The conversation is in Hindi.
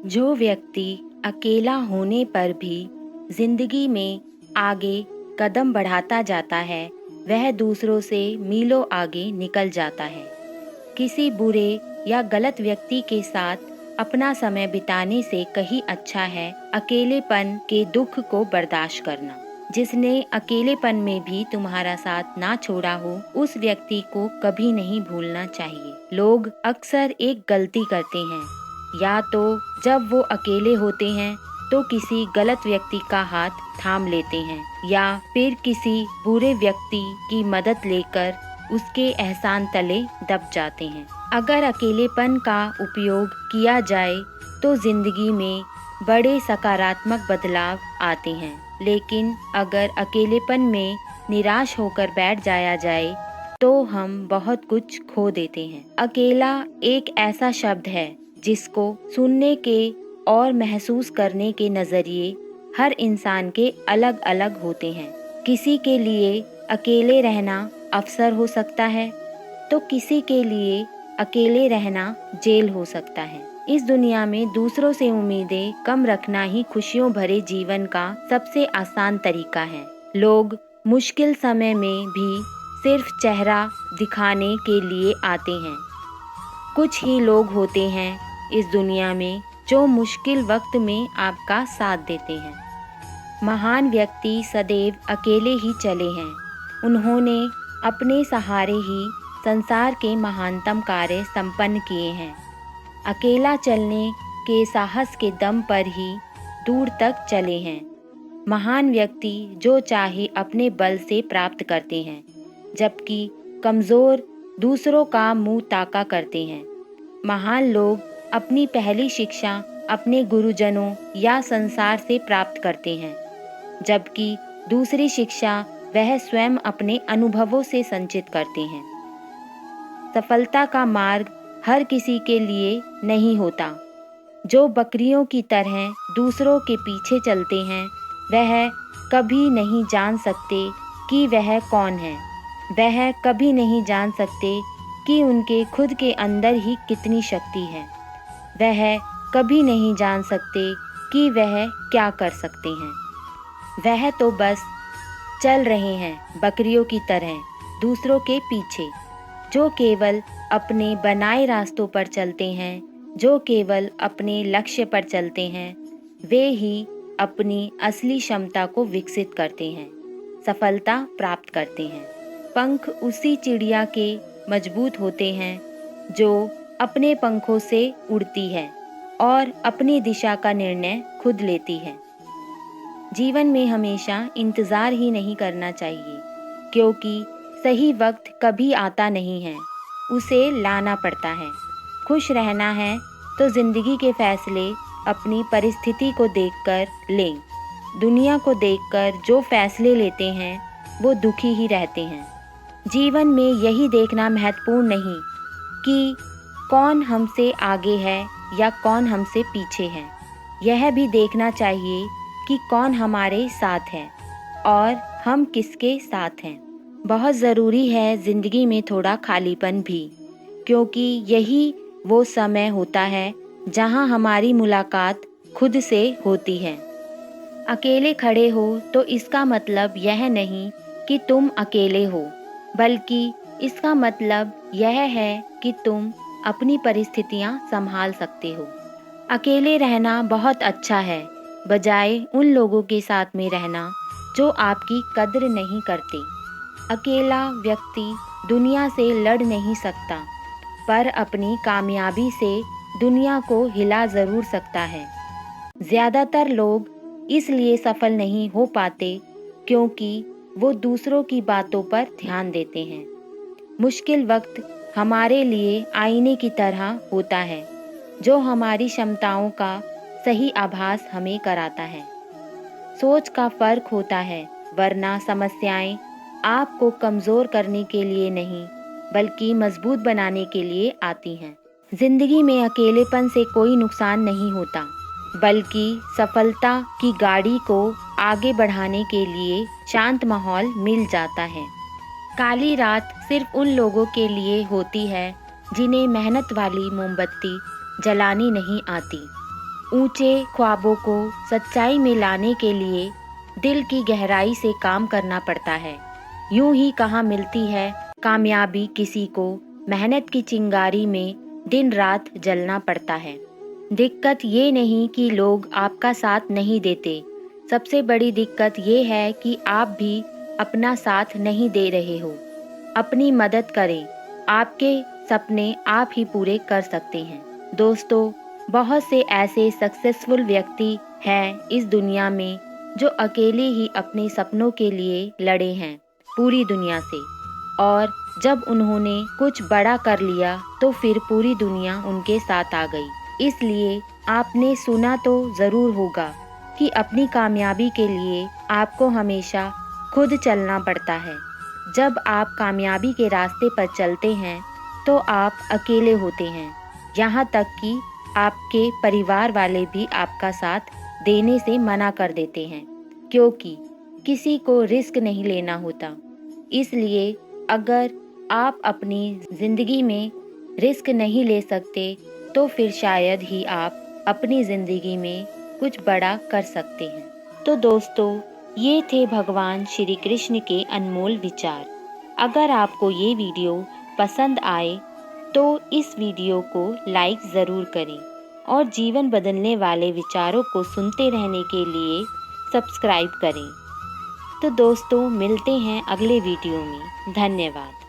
जो व्यक्ति अकेला होने पर भी जिंदगी में आगे कदम बढ़ाता जाता है, वह दूसरों से मीलों आगे निकल जाता है। किसी बुरे या गलत व्यक्ति के साथ अपना समय बिताने से कहीं अच्छा है अकेलेपन के दुख को बर्दाश्त करना। जिसने अकेलेपन में भी तुम्हारा साथ ना छोड़ा हो, उस व्यक्ति को कभी नहीं भूलना चाहिए। लोग अक्सर एक गलती करते हैं, या तो जब वो अकेले होते हैं तो किसी गलत व्यक्ति का हाथ थाम लेते हैं, या फिर किसी बुरे व्यक्ति की मदद लेकर उसके एहसान तले दब जाते हैं। अगर अकेलेपन का उपयोग किया जाए तो जिंदगी में बड़े सकारात्मक बदलाव आते हैं, लेकिन अगर अकेलेपन में निराश होकर बैठ जाया जाए तो हम बहुत कुछ खो देते हैं। अकेला एक ऐसा शब्द है जिसको सुनने के और महसूस करने के नज़रिए हर इंसान के अलग अलग होते हैं। किसी के लिए अकेले रहना अवसर हो सकता है, तो किसी के लिए अकेले रहना जेल हो सकता है। इस दुनिया में दूसरों से उम्मीदें कम रखना ही खुशियों भरे जीवन का सबसे आसान तरीका है। लोग मुश्किल समय में भी सिर्फ चेहरा दिखाने के लिए आते हैं। कुछ ही लोग होते हैं इस दुनिया में जो मुश्किल वक्त में आपका साथ देते हैं। महान व्यक्ति सदैव अकेले ही चले हैं। उन्होंने अपने सहारे ही संसार के महानतम कार्य संपन्न किए हैं। अकेला चलने के साहस के दम पर ही दूर तक चले हैं। महान व्यक्ति जो चाहे अपने बल से प्राप्त करते हैं, जबकि कमज़ोर दूसरों का मुंह ताका करते हैं। महान लोग अपनी पहली शिक्षा अपने गुरुजनों या संसार से प्राप्त करते हैं, जबकि दूसरी शिक्षा वह स्वयं अपने अनुभवों से संचित करते हैं। सफलता का मार्ग हर किसी के लिए नहीं होता। जो बकरियों की तरह दूसरों के पीछे चलते हैं, वह कभी नहीं जान सकते कि वह कौन है। वह कभी नहीं जान सकते कि उनके खुद के अंदर ही कितनी शक्ति है। वह कभी नहीं जान सकते कि वह क्या कर सकते हैं। वह तो बस चल रहे हैं बकरियों की तरह दूसरों के पीछे। जो केवल अपने बनाए रास्तों पर चलते हैं, जो केवल अपने लक्ष्य पर चलते हैं, वे ही अपनी असली क्षमता को विकसित करते हैं, सफलता प्राप्त करते हैं। पंख उसी चिड़िया के मजबूत होते हैं जो अपने पंखों से उड़ती है और अपनी दिशा का निर्णय खुद लेती है। जीवन में हमेशा इंतज़ार ही नहीं करना चाहिए, क्योंकि सही वक्त कभी आता नहीं है, उसे लाना पड़ता है। खुश रहना है तो ज़िंदगी के फैसले अपनी परिस्थिति को देखकर लें। दुनिया को देखकर जो फैसले लेते हैं वो दुखी ही रहते हैं। जीवन में यही देखना महत्वपूर्ण नहीं कि कौन हमसे आगे है या कौन हमसे पीछे है। यह भी देखना चाहिए कि कौन हमारे साथ है और हम किसके साथ हैं। बहुत ज़रूरी है ज़िंदगी में थोड़ा खालीपन भी, क्योंकि यही वो समय होता है जहां हमारी मुलाकात खुद से होती है। अकेले खड़े हो तो इसका मतलब यह नहीं कि तुम अकेले हो, बल्कि इसका मतलब यह है कि तुम अपनी परिस्थितियां संभाल सकते हो। अकेले रहना बहुत अच्छा है, बजाय उन लोगों के साथ में रहना जो आपकी कद्र नहीं करते। अकेला व्यक्ति दुनिया से लड़ नहीं सकता, पर अपनी कामयाबी से दुनिया को हिला ज़रूर सकता है। ज़्यादातर लोग इसलिए सफल नहीं हो पाते क्योंकि वो दूसरों की बातों पर ध्यान देते हैं। मुश्किल वक्त हमारे लिए आईने की तरह होता है, जो हमारी क्षमताओं का सही आभास हमें कराता है। सोच का फर्क होता है, वरना समस्याएं आपको कमज़ोर करने के लिए नहीं, बल्कि मजबूत बनाने के लिए आती हैं। जिंदगी में अकेलेपन से कोई नुकसान नहीं होता, बल्कि सफलता की गाड़ी को आगे बढ़ाने के लिए शांत माहौल मिल जाता है। काली रात सिर्फ उन लोगों के लिए होती है जिन्हें मेहनत वाली मोमबत्ती जलानी नहीं आती। ऊंचे ख्वाबों को सच्चाई में लाने के लिए दिल की गहराई से काम करना पड़ता है। यूं ही कहाँ मिलती है कामयाबी किसी को, मेहनत की चिंगारी में दिन रात जलना पड़ता है। दिक्कत ये नहीं कि लोग आपका साथ नहीं देते, सबसे बड़ी दिक्कत ये है कि आप भी अपना साथ नहीं दे रहे हो। अपनी मदद करें, आपके सपने आप ही पूरे कर सकते हैं। दोस्तों, बहुत से ऐसे सक्सेसफुल व्यक्ति हैं इस दुनिया में जो अकेले ही अपने सपनों के लिए लड़े हैं पूरी दुनिया से, और जब उन्होंने कुछ बड़ा कर लिया तो फिर पूरी दुनिया उनके साथ आ गई। इसलिए आपने सुना तो ज़रूर होगा कि अपनी कामयाबी के लिए आपको हमेशा खुद चलना पड़ता है। जब आप कामयाबी के रास्ते पर चलते हैं तो आप अकेले होते हैं, यहाँ तक कि आपके परिवार वाले भी आपका साथ देने से मना कर देते हैं, क्योंकि किसी को रिस्क नहीं लेना होता। इसलिए अगर आप अपनी ज़िंदगी में रिस्क नहीं ले सकते तो फिर शायद ही आप अपनी ज़िंदगी में कुछ बड़ा कर सकते हैं। तो दोस्तों, ये थे भगवान श्री कृष्ण के अनमोल विचार। अगर आपको ये वीडियो पसंद आए तो इस वीडियो को लाइक ज़रूर करें और जीवन बदलने वाले विचारों को सुनते रहने के लिए सब्सक्राइब करें। तो दोस्तों, मिलते हैं अगले वीडियो में। धन्यवाद।